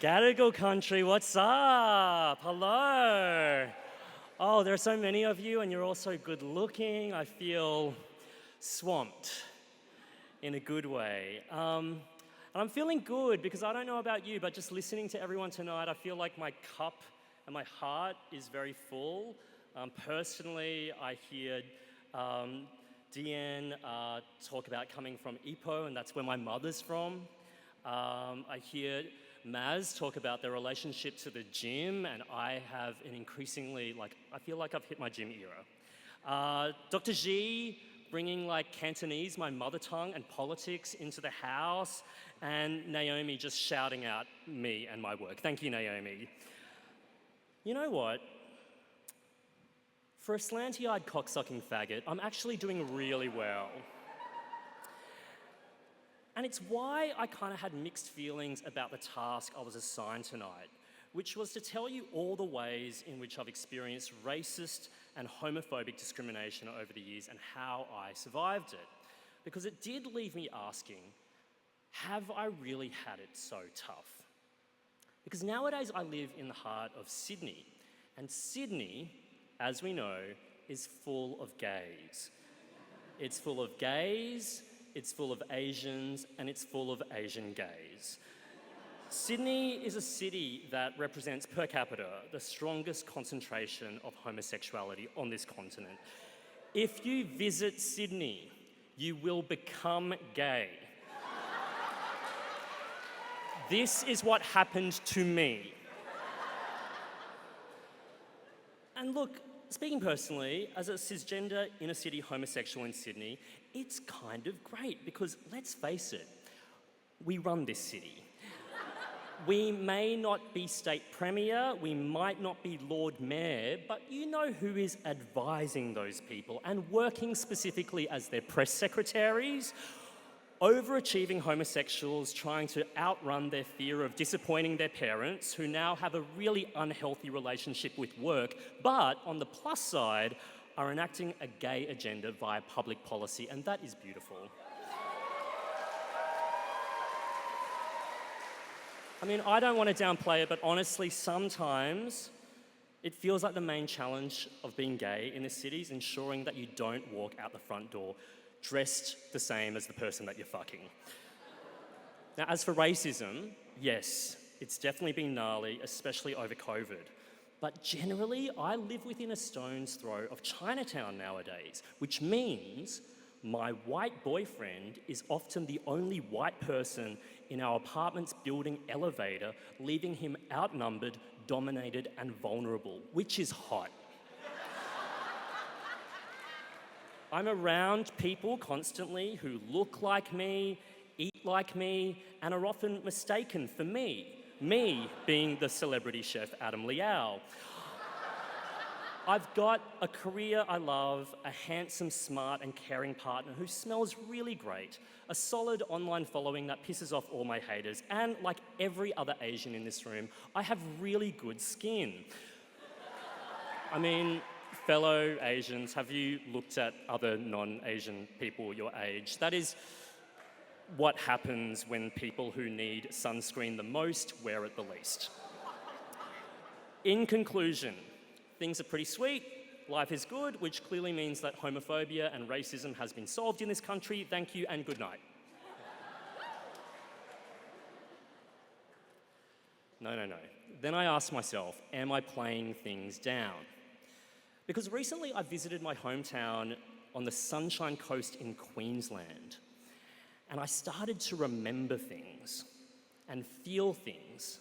Gadigal country, what's up? Hello. Oh, there are so many of you and you're all so good looking. I feel swamped in a good way. And I'm feeling good because I don't know about you, but just listening to everyone tonight, I feel like my cup and my heart is very full. Personally, I hear Dyan talk about coming from Ipoh, and that's where my mother's from. I hear Maz talk about their relationship to the gym, and I have an increasingly, I feel like I've hit my gym era. Dr. G bringing Cantonese, my mother tongue, and politics into the house, and Naomi just shouting out me and my work. Thank you, Naomi. You know what? For a slanty-eyed cocksucking faggot, I'm actually doing really well. And it's why I kind of had mixed feelings about the task I was assigned tonight, which was to tell you all the ways in which I've experienced racist and homophobic discrimination over the years and how I survived it. Because it did leave me asking, have I really had it so tough? Because nowadays I live in the heart of Sydney, and Sydney, as we know, is full of gays. It's full of gays, it's full of Asians, and it's full of Asian gays. Sydney is a city that represents per capita the strongest concentration of homosexuality on this continent. If you visit Sydney, you will become gay. This is what happened to me. And look, speaking personally, as a cisgender inner-city homosexual in Sydney, it's kind of great because, let's face it, we run this city. We may not be state premier, we might not be Lord Mayor, but you know who is advising those people and working specifically as their press secretaries, overachieving homosexuals trying to outrun their fear of disappointing their parents, who now have a really unhealthy relationship with work, but on the plus side, are enacting a gay agenda via public policy, and that is beautiful. I mean, I don't want to downplay it, but honestly, sometimes it feels like the main challenge of being gay in this city is ensuring that you don't walk out the front door dressed the same as the person that you're fucking. Now, as for racism, yes, it's definitely been gnarly, especially over COVID. But generally, I live within a stone's throw of Chinatown nowadays, which means my white boyfriend is often the only white person in our apartment's building elevator, leaving him outnumbered, dominated, and vulnerable, which is hot. I'm around people constantly who look like me, eat like me, and are often mistaken for me being the celebrity chef Adam Liao. I've got a career I love, a handsome, smart, and caring partner who smells really great, a solid online following that pisses off all my haters, and like every other Asian in this room, I have really good skin. I mean, fellow Asians, have you looked at other non-Asian people your age? That is what happens when people who need sunscreen the most wear it the least. In conclusion, things are pretty sweet, life is good, which clearly means that homophobia and racism has been solved in this country. Thank you and good night. No. Then I asked myself, am I playing things down? Because recently I visited my hometown on the Sunshine Coast in Queensland, and I started to remember things and feel things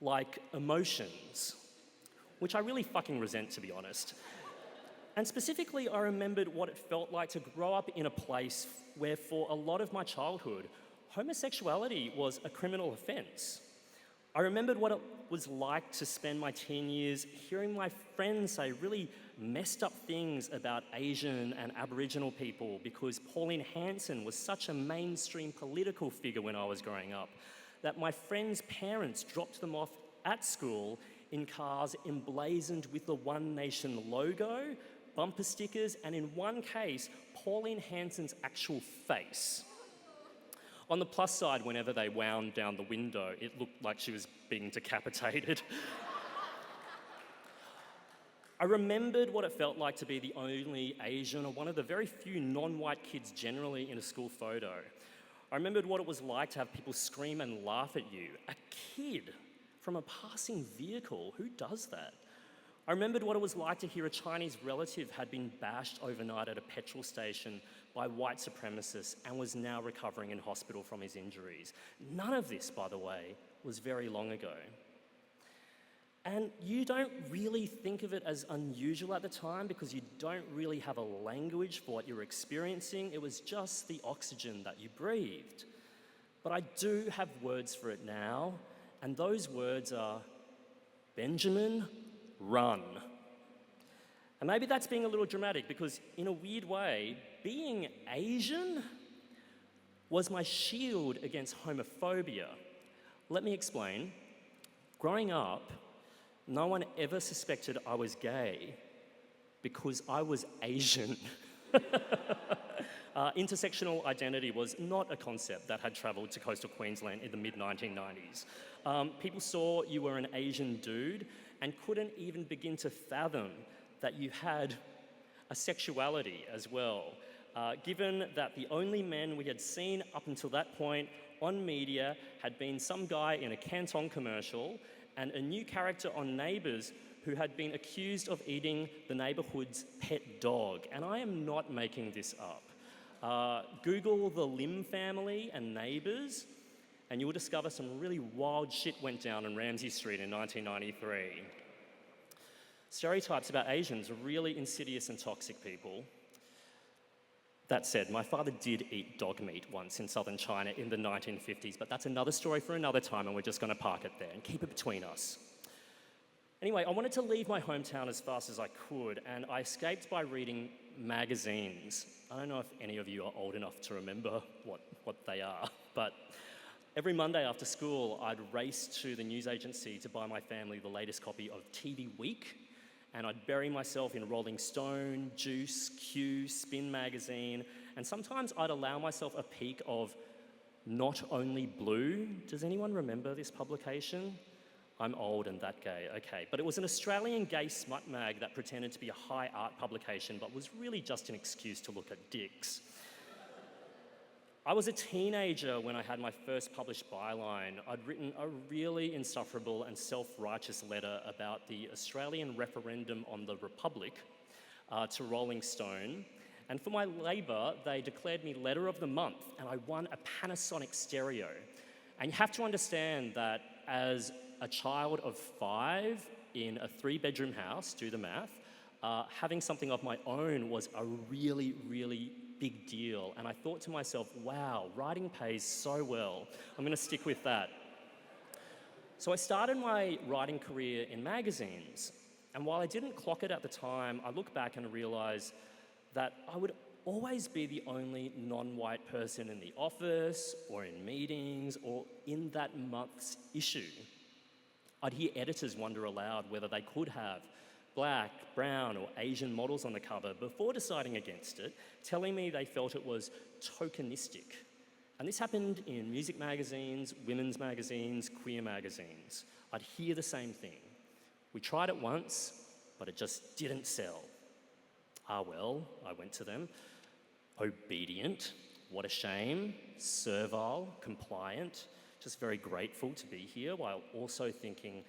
like emotions, which I really fucking resent, to be honest. And specifically, I remembered what it felt like to grow up in a place where for a lot of my childhood, homosexuality was a criminal offence. I remembered what it was like to spend my teen years hearing my friends say really messed up things about Asian and Aboriginal people because Pauline Hanson was such a mainstream political figure when I was growing up that my friends' parents dropped them off at school in cars emblazoned with the One Nation logo, bumper stickers, and in one case, Pauline Hanson's actual face. On the plus side, whenever they wound down the window, it looked like she was being decapitated. I remembered what it felt like to be the only Asian or one of the very few non-white kids generally in a school photo. I remembered what it was like to have people scream and laugh at you. A kid from a passing vehicle, who does that? I remembered what it was like to hear a Chinese relative had been bashed overnight at a petrol station by white supremacists and was now recovering in hospital from his injuries. None of this, by the way, was very long ago. And you don't really think of it as unusual at the time because you don't really have a language for what you're experiencing. It was just the oxygen that you breathed. But I do have words for it now, and those words are Benjamin, run. And maybe that's being a little dramatic because in a weird way, being Asian was my shield against homophobia. Let me explain. Growing up, no one ever suspected I was gay because I was Asian. Intersectional identity was not a concept that had travelled to coastal Queensland in the mid-1990s. People saw you were an Asian dude and couldn't even begin to fathom that you had a sexuality as well, given that the only men we had seen up until that point on media had been some guy in a Canton commercial and a new character on Neighbours who had been accused of eating the neighbourhood's pet dog. And I am not making this up. Google the Lim family and Neighbours, and you will discover some really wild shit went down on Ramsay Street in 1993. Stereotypes about Asians are really insidious and toxic, people. That said, my father did eat dog meat once in southern China in the 1950s, but that's another story for another time, and we're just going to park it there and keep it between us. Anyway, I wanted to leave my hometown as fast as I could, and I escaped by reading magazines. I don't know if any of you are old enough to remember what they are, but every Monday after school, I'd race to the news agency to buy my family the latest copy of TV Week, and I'd bury myself in Rolling Stone, Juice, Q, Spin magazine, and sometimes I'd allow myself a peek of Not Only Blue. Does anyone remember this publication? I'm old and that gay, okay. But it was an Australian gay smut mag that pretended to be a high art publication, but was really just an excuse to look at dicks. I was a teenager when I had my first published byline. I'd written a really insufferable and self-righteous letter about the Australian referendum on the Republic to Rolling Stone. And for my labour, they declared me Letter of the Month, and I won a Panasonic stereo. And you have to understand that as a child of 5 in a 3-bedroom house, do the math, having something of my own was a really, really big deal. And I thought to myself, wow, writing pays so well. I'm going to stick with that. So I started my writing career in magazines. And while I didn't clock it at the time, I look back and realize that I would always be the only non-white person in the office or in meetings or in that month's issue. I'd hear editors wonder aloud whether they could have Black, brown, or Asian models on the cover before deciding against it, telling me they felt it was tokenistic. And this happened in music magazines, women's magazines, queer magazines. I'd hear the same thing. We tried it once, but it just didn't sell. Ah well, I went to them. Obedient, what a shame, servile, compliant, just very grateful to be here, while also thinking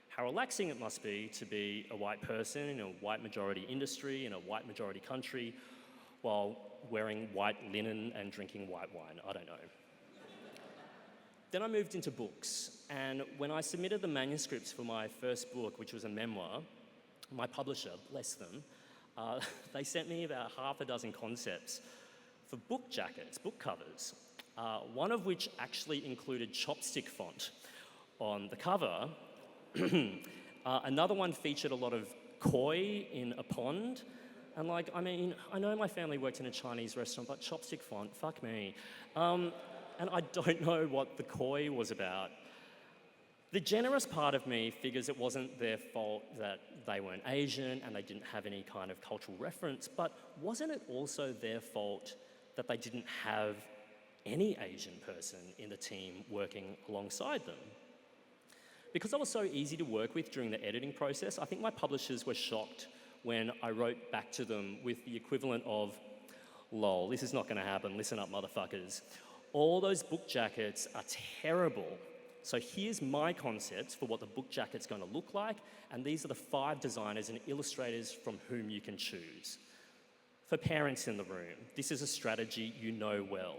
how relaxing it must be to be a white person in a white majority industry, in a white majority country, while wearing white linen and drinking white wine. I don't know. Then I moved into books, and when I submitted the manuscripts for my first book, which was a memoir, my publisher, bless them, they sent me about half a dozen concepts for book jackets, book covers, one of which actually included chopstick font on the cover. Another one featured a lot of koi in a pond. And I know my family worked in a Chinese restaurant, but chopstick font, fuck me. And I don't know what the koi was about. The generous part of me figures it wasn't their fault that they weren't Asian and they didn't have any kind of cultural reference, but wasn't it also their fault that they didn't have any Asian person in the team working alongside them. Because I was so easy to work with during the editing process, I think my publishers were shocked when I wrote back to them with the equivalent of, "Lol, this is not going to happen, listen up, motherfuckers. All those book jackets are terrible. So here's my concepts for what the book jacket's going to look like, and these are the 5 designers and illustrators from whom you can choose." For parents in the room, this is a strategy you know well.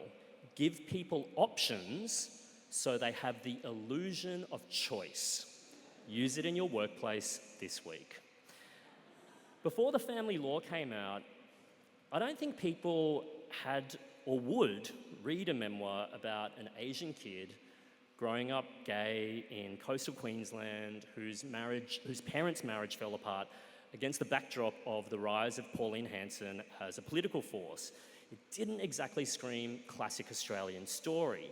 Give people options so they have the illusion of choice. Use it in your workplace this week. Before the family law came out, I don't think people had or would read a memoir about an Asian kid growing up gay in coastal Queensland whose parents' marriage fell apart against the backdrop of the rise of Pauline Hanson as a political force. It didn't exactly scream classic Australian story.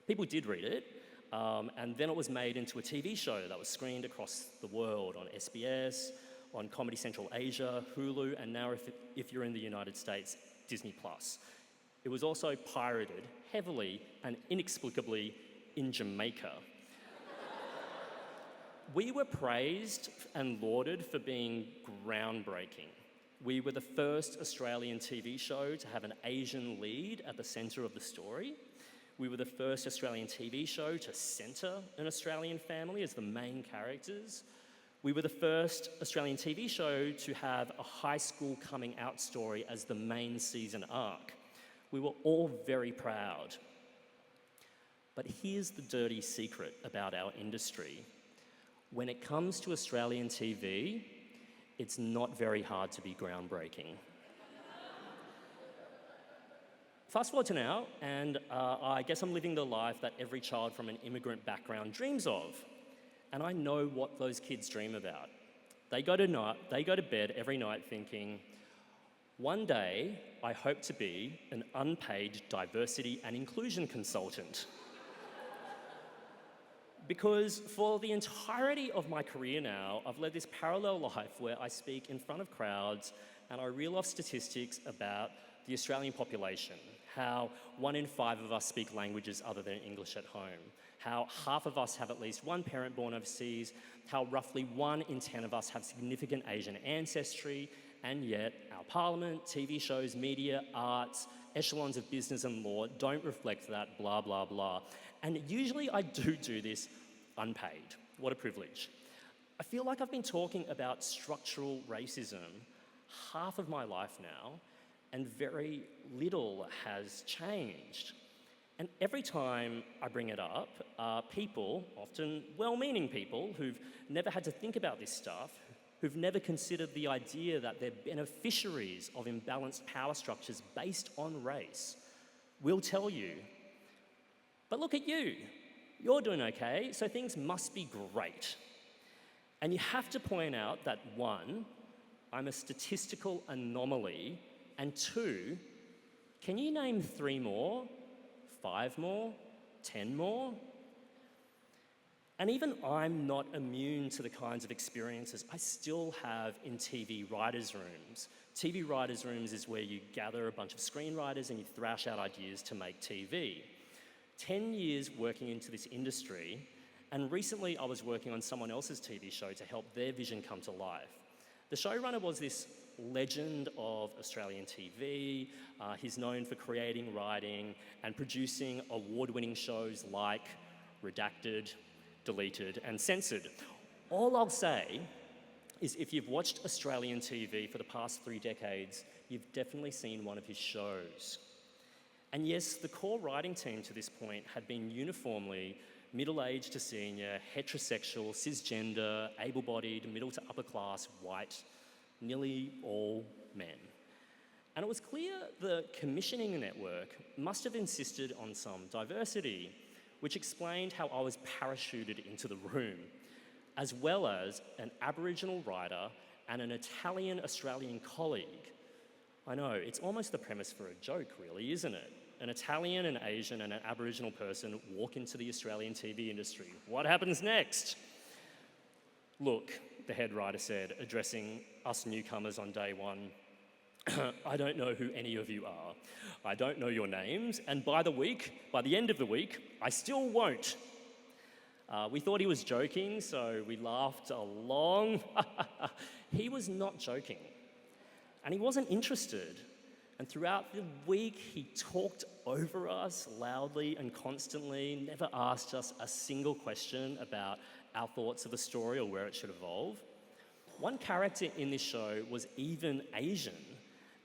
People did read it, and then it was made into a TV show that was screened across the world on SBS, on Comedy Central Asia, Hulu, and now if you're in the United States, Disney+. It was also pirated heavily and inexplicably in Jamaica. We were praised and lauded for being groundbreaking. We were the first Australian TV show to have an Asian lead at the centre of the story. We were the first Australian TV show to centre an Australian family as the main characters. We were the first Australian TV show to have a high school coming out story as the main season arc. We were all very proud. But here's the dirty secret about our industry. When it comes to Australian TV, it's not very hard to be groundbreaking. Fast forward to now, and I guess I'm living the life that every child from an immigrant background dreams of. And I know what those kids dream about. They go to bed every night thinking, one day I hope to be an unpaid diversity and inclusion consultant. Because for the entirety of my career now, I've led this parallel life where I speak in front of crowds and I reel off statistics about the Australian population, how 1 in 5 of us speak languages other than English at home, how half of us have at least one parent born overseas, how roughly 1 in 10 of us have significant Asian ancestry, and yet our parliament, TV shows, media, arts, echelons of business and law don't reflect that, blah, blah, blah. And usually I do this unpaid. What a privilege. I feel like I've been talking about structural racism half of my life now, and very little has changed. And every time I bring it up, people, often well-meaning people, who've never had to think about this stuff, who've never considered the idea that they're beneficiaries of imbalanced power structures based on race, will tell you, but look at you, you're doing okay, so things must be great. And you have to point out that 1, I'm a statistical anomaly, and 2, can you name 3 more, 5 more, 10 more? And even I'm not immune to the kinds of experiences I still have in TV writers' rooms. TV writers' rooms is where you gather a bunch of screenwriters and you thrash out ideas to make TV. 10 years working into this industry, and recently I was working on someone else's TV show to help their vision come to life. The showrunner was this legend of Australian TV. He's known for creating, writing, and producing award-winning shows like Redacted, Deleted, and Censored. All I'll say is if you've watched Australian TV for the past 3 decades, you've definitely seen one of his shows. And yes, the core writing team to this point had been uniformly middle-aged to senior, heterosexual, cisgender, able-bodied, middle to upper class, white, nearly all men. And it was clear the commissioning network must have insisted on some diversity, which explained how I was parachuted into the room, as well as an Aboriginal writer and an Italian-Australian colleague. I know, it's almost the premise for a joke, really, isn't it? An Italian, an Asian, and an Aboriginal person walk into the Australian TV industry. What happens next? Look, the head writer said, addressing us newcomers on day one, I don't know who any of you are. I don't know your names, and by the end of the week, I still won't. We thought he was joking, so we laughed along. He was not joking, and he wasn't interested. And throughout the week, he talked over us loudly and constantly, never asked us a single question about our thoughts of the story or where it should evolve. One character in this show was even Asian,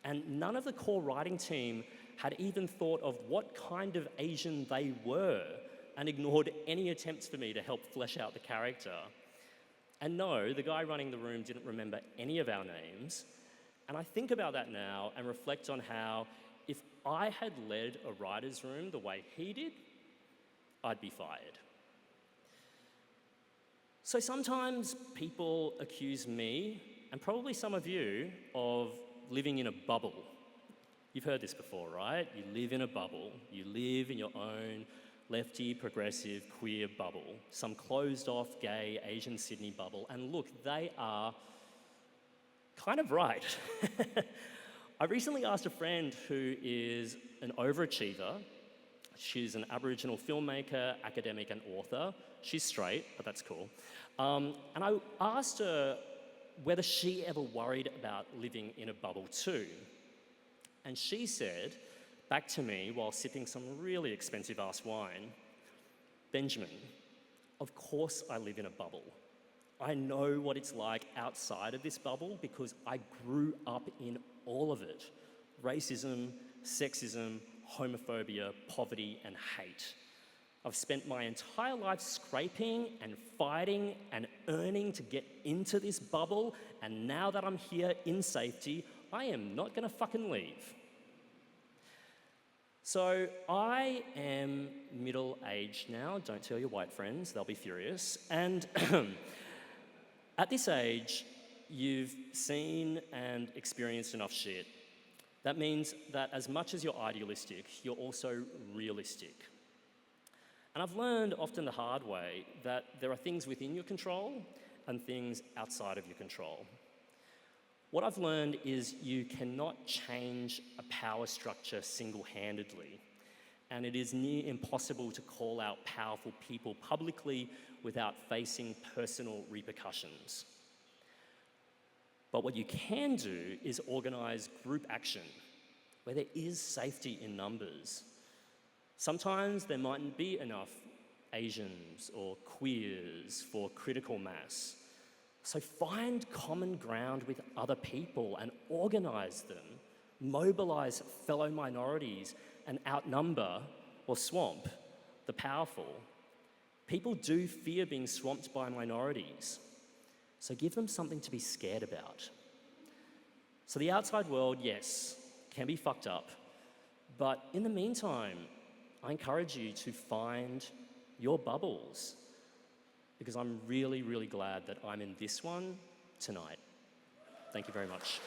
and none of the core writing team had even thought of what kind of Asian they were and ignored any attempts for me to help flesh out the character. And no, the guy running the room didn't remember any of our names. And I think about that now and reflect on how if I had led a writer's room the way he did, I'd be fired. So sometimes people accuse me, and probably some of you, of living in a bubble. You've heard this before, right? You live in a bubble. You live in your own lefty, progressive, queer bubble. Some closed-off, gay, Asian Sydney bubble. And look, they are kind of right. I recently asked a friend who is an overachiever. She's an Aboriginal filmmaker, academic, and author. She's straight, but that's cool. And I asked her whether she ever worried about living in a bubble too. And she said back to me while sipping some really expensive ass wine, "Benjamin, of course I live in a bubble. I know what it's like outside of this bubble because I grew up in all of it. Racism, sexism, homophobia, poverty, and hate. I've spent my entire life scraping and fighting and earning to get into this bubble, and now that I'm here in safety, I am not gonna fucking leave." So I am middle-aged now. Don't tell your white friends, they'll be furious. And at this age, you've seen and experienced enough shit. That means that as much as you're idealistic, you're also realistic. And I've learned often the hard way that there are things within your control and things outside of your control. What I've learned is you cannot change a power structure single-handedly, and it is near impossible to call out powerful people publicly without facing personal repercussions. But what you can do is organise group action where there is safety in numbers. Sometimes there mightn't be enough Asians or queers for critical mass. So find common ground with other people and organise them, mobilise fellow minorities and outnumber or swamp the powerful. People do fear being swamped by minorities, so give them something to be scared about. So the outside world, yes, can be fucked up, but in the meantime, I encourage you to find your bubbles, because I'm really, really glad that I'm in this one tonight. Thank you very much.